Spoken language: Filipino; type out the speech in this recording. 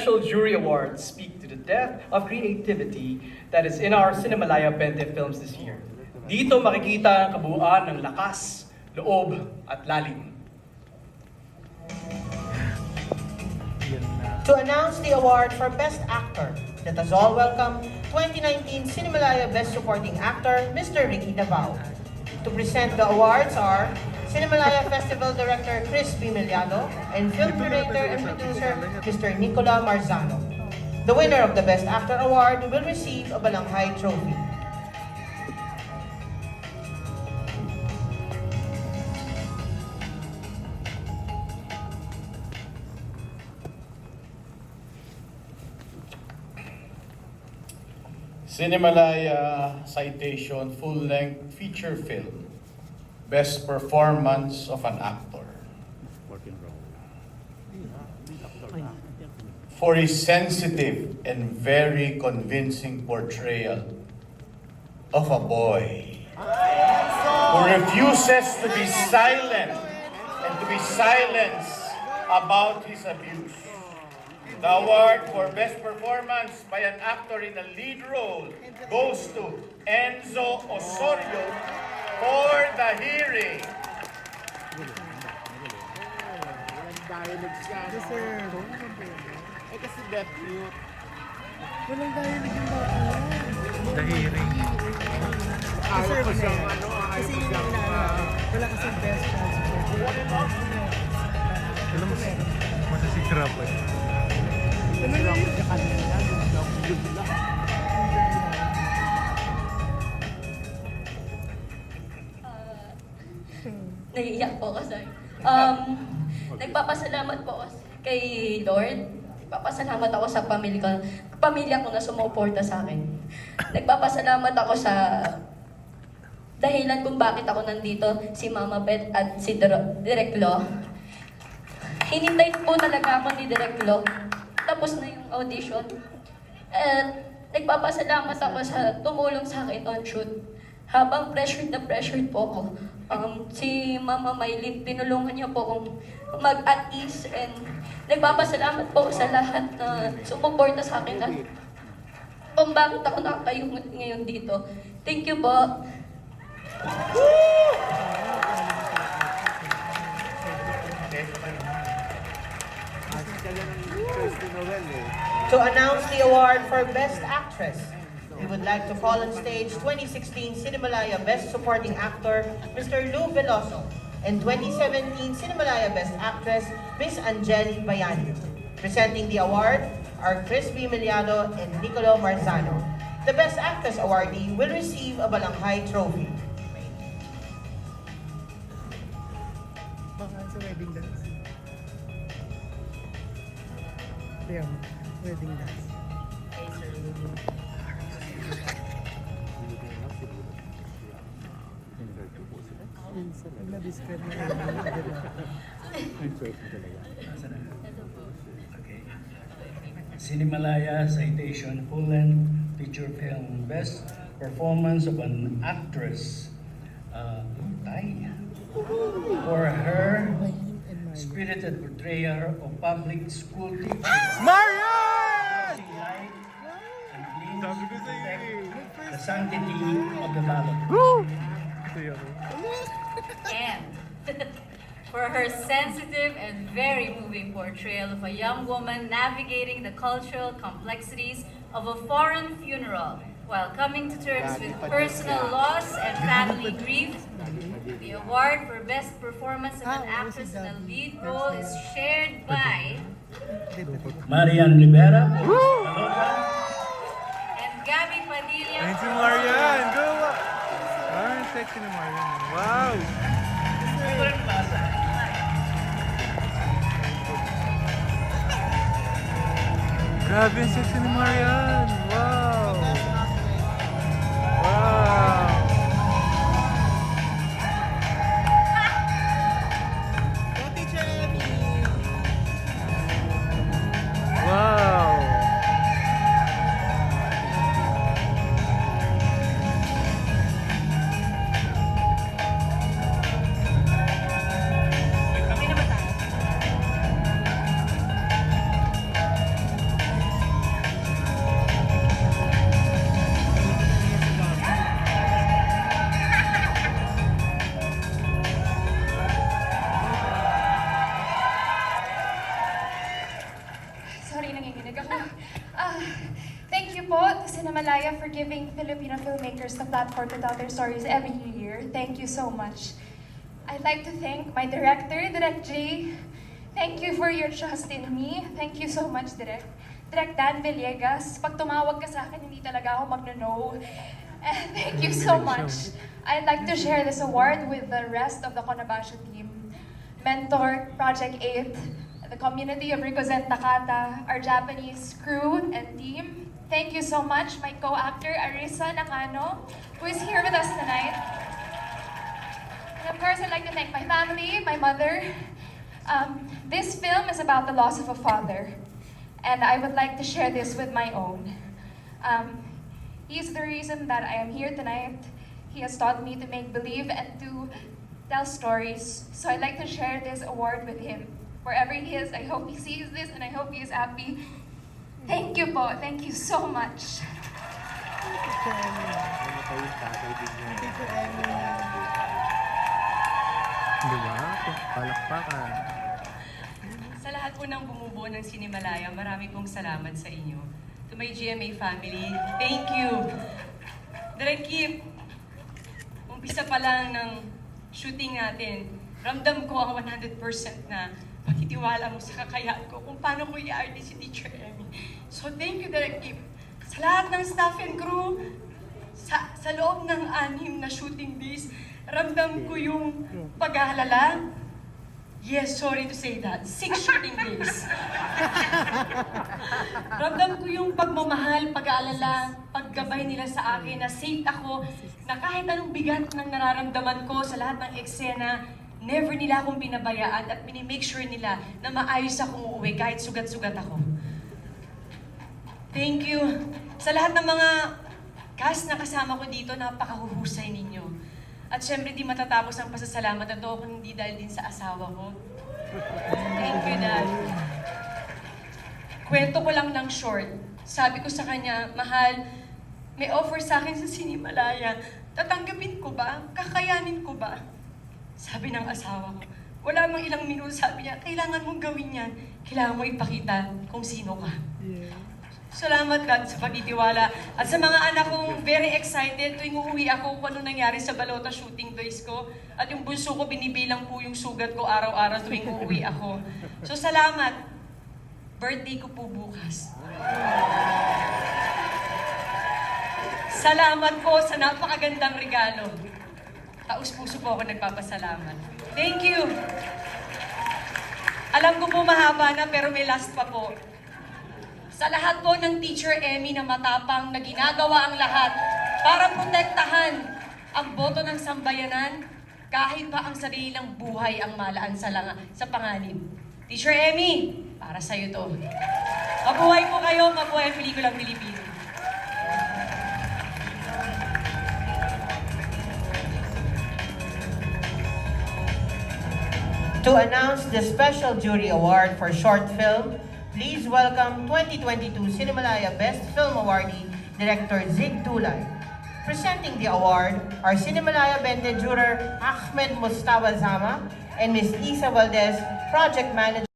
Special Jury Awards speak to the depth of creativity that is in our Cinemalaya 20 films this year. Dito makikita ang kabuuan ng lakas, loob at lalim. To announce the award for Best Actor, let us all welcome 2019 Cinemalaya Best Supporting Actor, Mr. Ricky Davao. To present the awards are Cinemalaya Festival Director Chris Bimiliano and Film Curator and Producer Mr. Nicola Marzano. The winner of the Best Actor Award will receive a Balanghay Trophy. Cinemalaya Citation Full-Length Feature Film, Best Performance of an Actor. For his sensitive and very convincing portrayal of a boy who refuses to be silent and to be silenced about his abuse. The award for Best Performance by an Actor in a Lead Role goes to Enzo Osorio for The Hearing. Eh kasi deaf mute. Walang dialogue yung bata. The hearing. Ayaw ko siyang ano, ayaw Kasi ko yung siyang wala kasing best chance. Alam mo, masasira pa eh. ano lang siya kanina, good luck. Naiiyak po ako, sorry. Nagpapasalamat po ako kay Lord. Nagpapasalamat ako sa pamilya ko na sumuporta sa akin. Nagpapasalamat ako sa dahilan kung bakit ako nandito, si Mama Beth at si Direk Lo. Hinintay po talaga ako ni Direk Lo. Tapos na yung audition. At nagpapasalamat ako sa tumulong sa akin on shoot. Habang pressured na pressured po ako, si Mama Maylin, tinulungan niya po akong mag-at ease and nagpapasalamat po sa lahat na sumuporta sa akin at kung bakit ako nakakayo ngayon dito. Thank you po. To announce the award for Best Actress, we would like to call on stage 2016 Cinemalaya Best Supporting Actor, Mr. Lou Veloso, and 2017 Cinemalaya Best Actress, Miss Angel Bayani. Presenting the award are Chris Bimiliano and Nicolo Marzano. The Best Actress awardee will receive a Balanghay Trophy. Baka sa wedding dance. Kaya mo, wedding dance. Na-describe mo Okay. Cinemalaya Citation Full-Length Feature Film Best Performance of an Actress. For her spirited portrayal of public school teacher. Marian! Light and clean Sabi ko to sa protect iyo. the sanctity of the ballot. Ito yun. And for her sensitive and very moving portrayal of a young woman navigating the cultural complexities of a foreign funeral while coming to terms with personal loss and family grief. The award for Best Performance of an Actress in a Lead Role is shared by Marian Rivera. and Gabby Padilla. Ayun si Marian! Go! Ah, sexy ni Marian. Wow! Grabe ang sexy ni Marian! Wow! Wow! Wow! Sorry, nanginginig ako. Thank you po to Cinemalaya for giving Filipino filmmakers the platform to tell their stories every year. Thank you so much. I'd like to thank my director, Direk J. Thank you for your trust in me. Thank you so much, Direk. Direk Dan Villegas, pag tumawag ka sa akin, hindi talaga ako magno-no. And thank you so much. I'd like to share this award with the rest of the Conabacio team. Mentor, Project 8, the community of Rikuzen Takata, our Japanese crew and team. Thank you so much, my co-actor Arisa Nakano, who is here with us tonight. And of course, I'd like to thank my family, my mother. This film is about the loss of a father, and I would like to share this with my own. He's the reason that I am here tonight. He has taught me to make believe and to tell stories. So I'd like to share this award with him. Wherever he is, I hope he sees this and I hope he is happy. Thank you po. Thank you so much. Diba? Palakpakan. Sa lahat po ng bumubuo ng Cinemalaya, marami pong salamat sa inyo. To my GMA family, thank you. Direk Kip, umpisa pa lang ng shooting natin, ramdam ko ang 100% na pagtitiwala mo sa kakayaan ko kung paano ko i-RD si Teacher Emmy. So thank you, Direk Kip. Sa lahat ng staff and crew, sa loob ng 6 na shooting days, ramdam ko yung pag-aalala. Yes, sorry to say that. 6 shooting days. Ramdam ko yung pagmamahal, pag-aalala, paggabay nila sa akin na safe ako, na kahit anong bigat ng nararamdaman ko sa lahat ng eksena, never nila akong binabayaan at minimake sure nila na maayos akong uuwi kahit sugat-sugat ako. Thank you. Sa lahat ng mga cast na kasama ko dito, napakahuhusay ninyo. At syempre, di matatapos ang pasasalamat na to kung hindi dahil din sa asawa ko. Thank you, Dad. Kwento ko lang ng short. Sabi ko sa kanya, mahal, may offer sa akin sa Cinemalaya. Tatanggapin ko ba? Kakayanin ko ba? Sabi ng asawa ko, wala mang ilang minuto, sabi niya, kailangan mong gawin yan. Kailangan mo ipakita kung sino ka. Salamat, God, sa pagtitiwala. At sa mga anak kong very excited tuwing uuwi ako kung ano nangyari sa Balota shooting days ko. At yung bunso ko, binibilang po yung sugat ko araw-araw tuwing uuwi ako. So salamat. Birthday ko po bukas. Salamat po sa napakagandang regalo. Taus-puso po ako nagpapasalamat. Thank you. Alam ko po mahaba na pero may last pa po. Sa lahat po ng Teacher Emmy na matapang na ginagawa ang lahat para protektahan ang boto ng sambayanan kahit pa ang sariling buhay ang malaan sa panganib. Teacher Emmy, para sa'yo to. Mabuhay po kayo, mabuhay ang pelikulang Pilipino. To announce the Special Jury Award for Short Film, please welcome 2022 Cinemalaya Best Film Awardee, Director Zig Tulay. Presenting the award are Cinemalaya Bente Juror Ahmed Mustafa Zama and Ms. Isa Valdez, Project Manager.